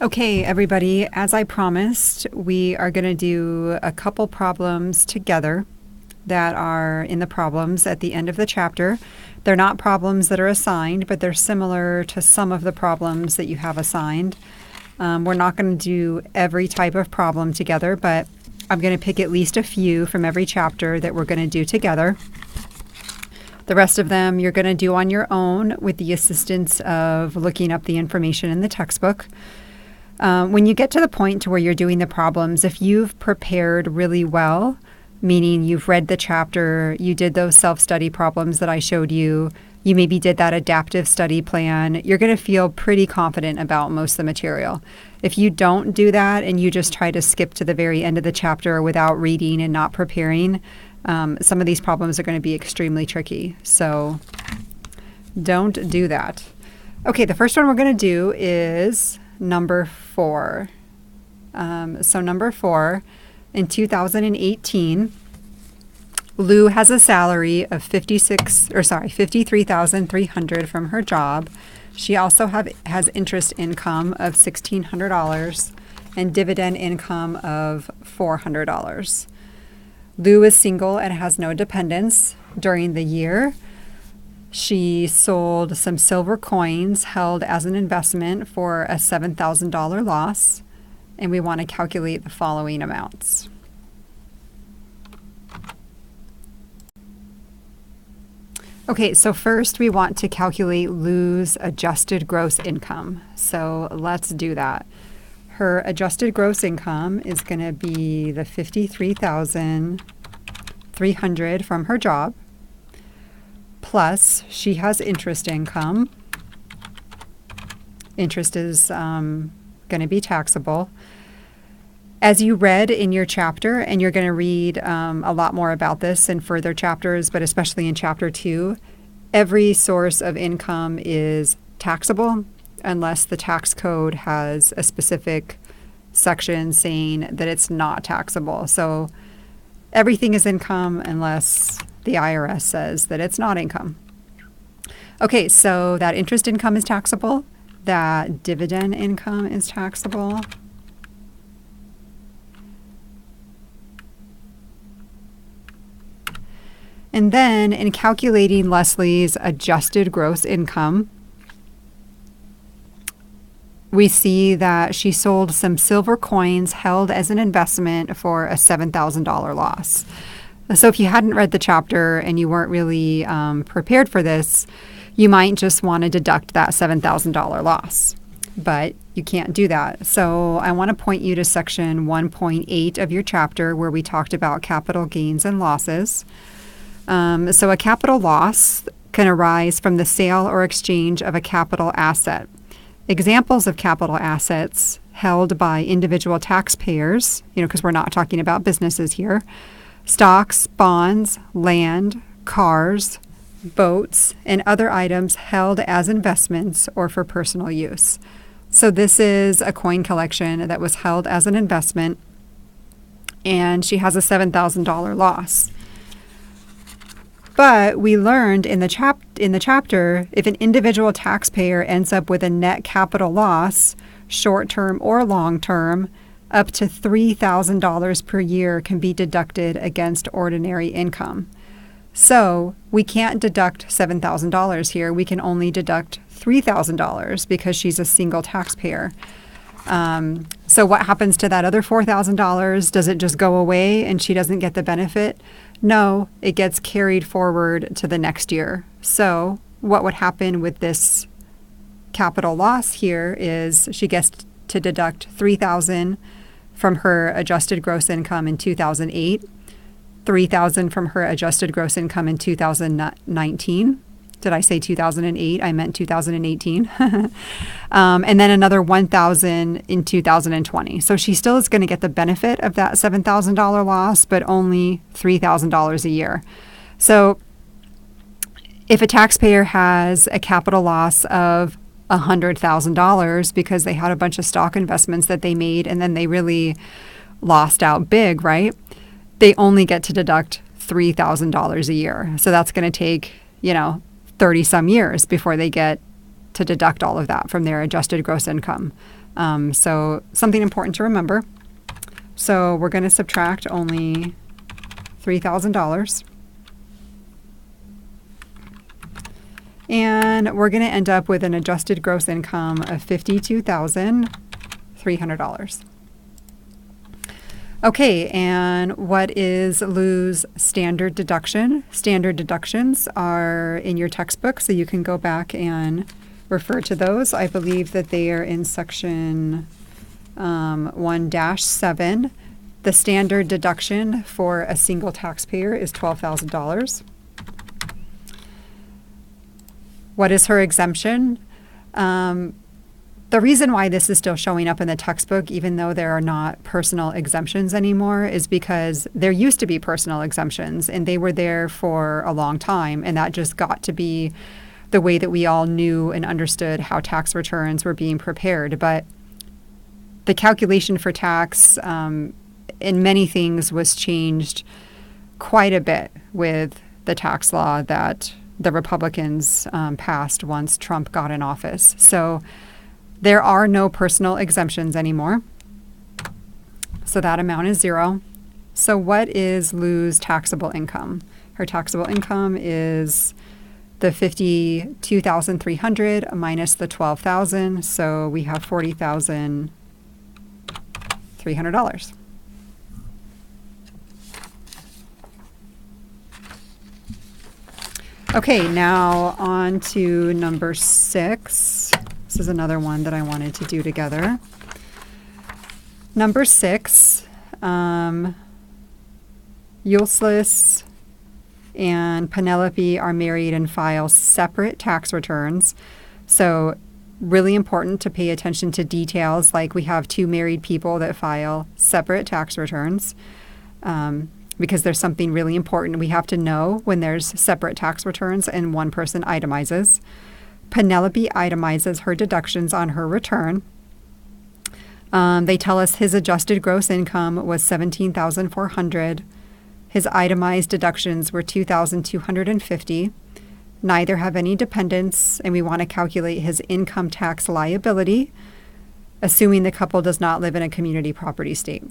Okay, everybody, as I promised, we are going to do a couple problems together that are in the problems at the end of the chapter. They're not problems that are assigned, but they're similar to some of the problems that you have assigned. We're not going to do every type of problem together, but I'm going to pick at least a few from every chapter that we're going to do together. The rest of them you're going to do on your own with the assistance of looking up the information in the textbook. When you get to the point to where you're doing the problems, if you've prepared really well, meaning you've read the chapter, you did those self-study problems that I showed you, you maybe did that adaptive study plan, you're going to feel pretty confident about most of the material. If you don't do that and you just try to skip to the very end of the chapter without reading and not preparing, some of these problems are going to be extremely tricky. So don't do that. Okay, the first one we're going to do is number 4. So number 4, in 2018, Lou has a salary of $53,300 from her job. She also has interest income of $1,600 and dividend income of $400. Lou is single and has no dependents. During the year, she sold some silver coins held as an investment for a $7,000 loss, and we want to calculate the following amounts. Okay, so first we want to calculate Lou's adjusted gross income. So let's do that. Her adjusted gross income is going to be the $53,300 from her job, plus she has interest income. Interest is going to be taxable. As you read in your chapter, and you're going to read a lot more about this in further chapters, but especially in chapter 2, every source of income is taxable unless the tax code has a specific section saying that it's not taxable. So everything is income unless the IRS says that it's not income. Okay, so that interest income is taxable. That dividend income is taxable. And then in calculating Leslie's adjusted gross income, we see that she sold some silver coins held as an investment for a $7,000 loss. So if you hadn't read the chapter and you weren't really prepared for this, you might just want to deduct that $7,000 loss. But you can't do that. So I want to point you to section 1.8 of your chapter where we talked about capital gains and losses. So a capital loss can arise from the sale or exchange of a capital asset. Examples of capital assets held by individual taxpayers, because we're not talking about businesses here: stocks, bonds, land, cars, boats, and other items held as investments or for personal use. So this is a coin collection that was held as an investment, and she has a $7,000 loss. But we learned in the chapter, if an individual taxpayer ends up with a net capital loss, short-term or long-term, up to $3,000 per year can be deducted against ordinary income. So we can't deduct $7,000 here. We can only deduct $3,000 because she's a single taxpayer. So what happens to that other $4,000? Does it just go away and she doesn't get the benefit? No, it gets carried forward to the next year. So what would happen with this capital loss here is she gets to deduct $3,000 from her adjusted gross income in 2008, $3,000 from her adjusted gross income in 2019. Did I say 2008? I meant 2018. And then another $1,000 in 2020. So she still is going to get the benefit of that $7,000 loss, but only $3,000 a year. So if a taxpayer has a capital loss of $100,000 because they had a bunch of stock investments that they made and then they really lost out big, right? They only get to deduct $3,000 a year. So that's going to take, 30 some years before they get to deduct all of that from their adjusted gross income. So something important to remember. So we're going to subtract only $3,000. And we're going to end up with an adjusted gross income of $52,300. Okay, and what is Lou's standard deduction? Standard deductions are in your textbook, so you can go back and refer to those. I believe that they are in section 1-7. The standard deduction for a single taxpayer is $12,000. What is her exemption? The reason why this is still showing up in the textbook, even though there are not personal exemptions anymore, is because there used to be personal exemptions, and they were there for a long time, and that just got to be the way that we all knew and understood how tax returns were being prepared. But the calculation for tax in many things was changed quite a bit with the tax law that the Republicans passed once Trump got in office. So there are no personal exemptions anymore. So that amount is zero. So what is Lou's taxable income? Her taxable income is the $52,300 minus the $12,000. So we have $40,300. Okay, now on to number 6. This is another one that I wanted to do together. Number 6, Ulysses and Penelope are married and file separate tax returns. So really important to pay attention to details, like we have 2 married people that file separate tax returns. Because there's something really important we have to know when there's separate tax returns and one person itemizes. Penelope itemizes her deductions on her return. They tell us his adjusted gross income was $17,400. His itemized deductions were $2,250. Neither have any dependents, and we want to calculate his income tax liability, assuming the couple does not live in a community property state.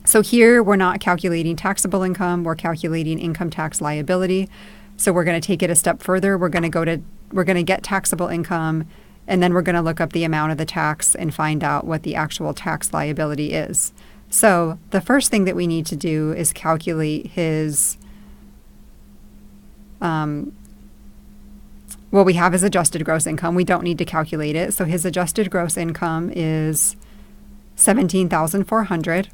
So here we're not calculating taxable income, we're calculating income tax liability. So we're going to take it a step further. We're going to get taxable income, and then we're going to look up the amount of the tax and find out what the actual tax liability is. So the first thing that we need to do is calculate his we have his adjusted gross income. We don't need to calculate it. So his adjusted gross income is $17,400.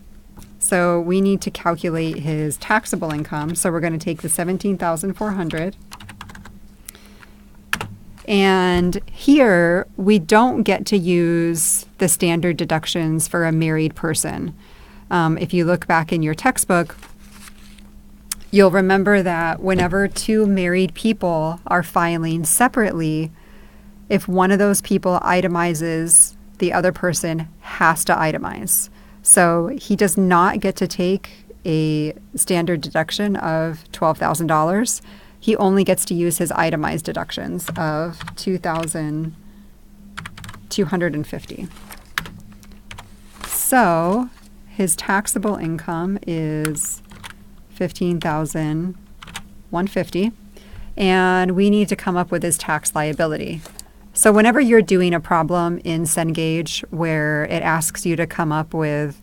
So we need to calculate his taxable income. So we're going to take the $17,400. And here we don't get to use the standard deductions for a married person. If you look back in your textbook, you'll remember that whenever 2 married people are filing separately, if one of those people itemizes, the other person has to itemize. So he does not get to take a standard deduction of $12,000. He only gets to use his itemized deductions of $2,250. So his taxable income is $15,150, and we need to come up with his tax liability. So whenever you're doing a problem in Cengage where it asks you to come up with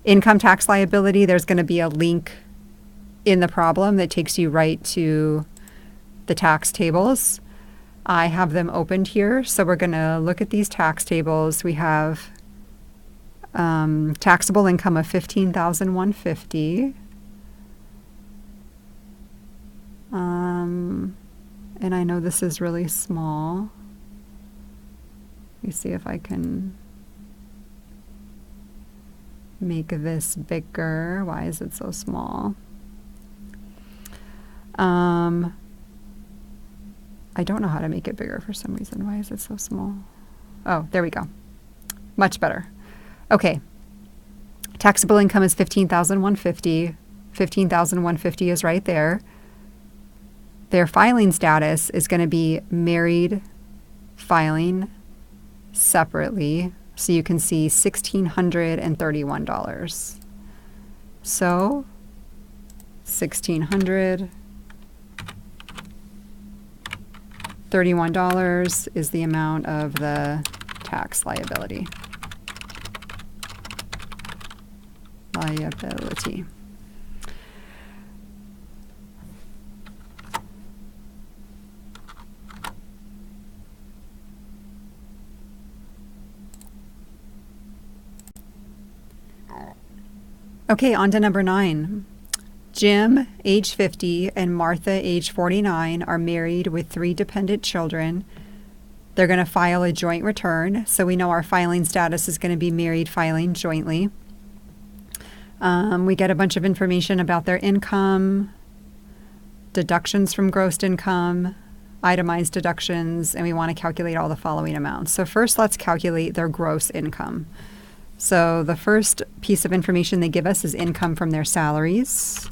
income tax liability, there's going to be a link in the problem that takes you right to the tax tables. I have them opened here. So we're going to look at these tax tables. We have taxable income of $15,150. And I know this is really small. Let me see if I can make this bigger. Why is it so small? I don't know how to make it bigger for some reason. Why is it so small? Oh, there we go. Much better. Okay. Taxable income is $15,150. $15,150 is right there. Their filing status is going to be married filing separately. So you can see $1,631. So $1,631 is the amount of the tax liability. Okay, on to number 9. Jim, age 50, and Martha, age 49, are married with 3 dependent children. They're going to file a joint return, so we know our filing status is going to be married filing jointly. We get a bunch of information about their income, deductions from gross income, itemized deductions, and we want to calculate all the following amounts. So first, let's calculate their gross income. So the first piece of information they give us is income from their salaries.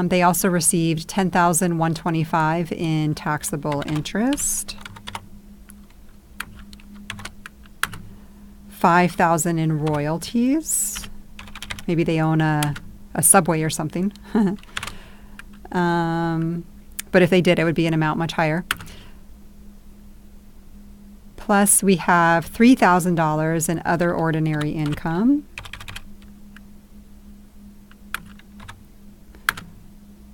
They also received $10,125 in taxable interest, $5,000 in royalties. Maybe they own a Subway or something. But if they did, it would be an amount much higher. Plus, we have $3,000 in other ordinary income.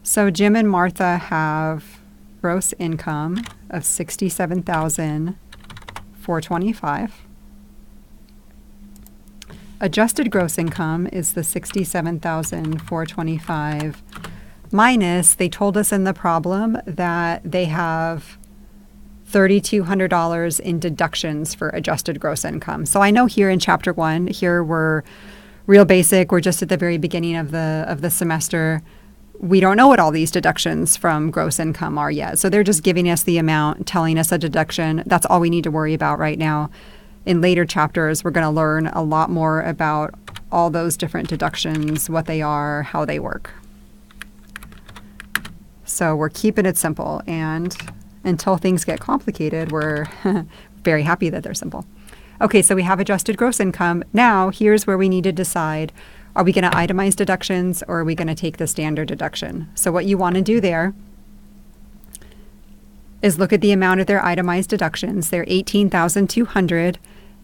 So Jim and Martha have gross income of $67,425. Adjusted gross income is the $67,425 minus, they told us in the problem that they have $3,200 in deductions for adjusted gross income. So I know here in Chapter 1, here we're real basic. We're just at the very beginning of the semester. We don't know what all these deductions from gross income are yet. So they're just giving us the amount, telling us a deduction. That's all we need to worry about right now. In later chapters, we're going to learn a lot more about all those different deductions, what they are, how they work. So we're keeping it simple, and until things get complicated, we're very happy that they're simple. Okay, so we have adjusted gross income. Now, here's where we need to decide, are we going to itemize deductions or are we going to take the standard deduction? So what you want to do there is look at the amount of their itemized deductions. They're $18,200,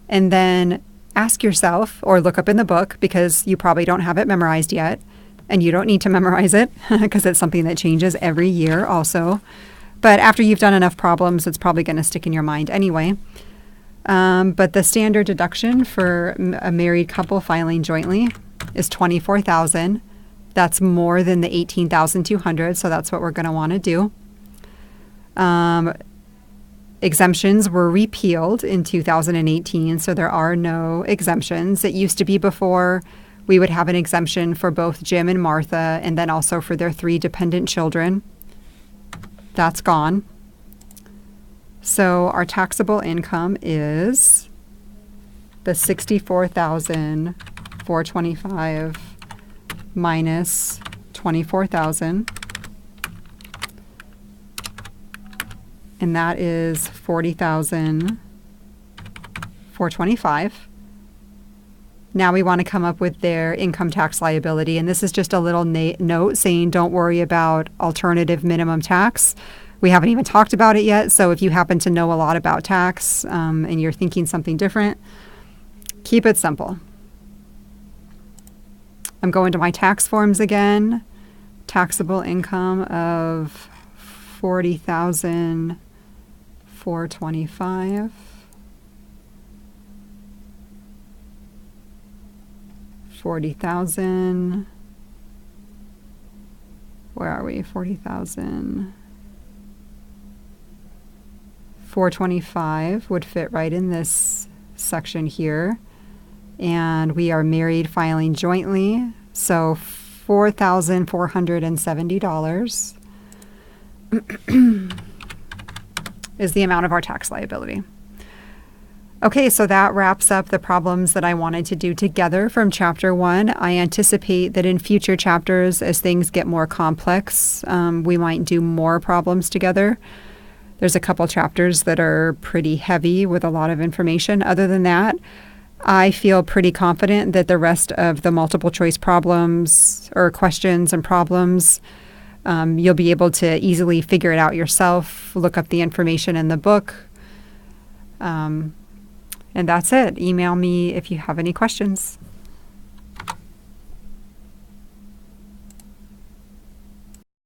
and then ask yourself, or look up in the book, because you probably don't have it memorized yet, and you don't need to memorize it because it's something that changes every year also. But after you've done enough problems, it's probably going to stick in your mind anyway. But the standard deduction for a married couple filing jointly is $24,000. That's more than the $18,200, so that's what we're going to want to do. Exemptions were repealed in 2018, so there are no exemptions. It used to be before we would have an exemption for both Jim and Martha, and then also for their 3 dependent children. That's gone. So our taxable income is the $64,425 minus $24,000. And that is $40,425. Now we want to come up with their income tax liability. And this is just a little note saying don't worry about alternative minimum tax. We haven't even talked about it yet. So if you happen to know a lot about tax and you're thinking something different, keep it simple. I'm going to my tax forms again. Taxable income of $40,425. 40,000. Where are we? 40,000. 425 would fit right in this section here. And we are married filing jointly, so $4,470 is the amount of our tax liability. Okay, so that wraps up the problems that I wanted to do together from Chapter 1. I anticipate that in future chapters, as things get more complex, we might do more problems together. There's a couple chapters that are pretty heavy with a lot of information. Other than that, I feel pretty confident that the rest of the multiple choice problems or questions and problems, you'll be able to easily figure it out yourself, look up the information in the book. And that's it. Email me if you have any questions.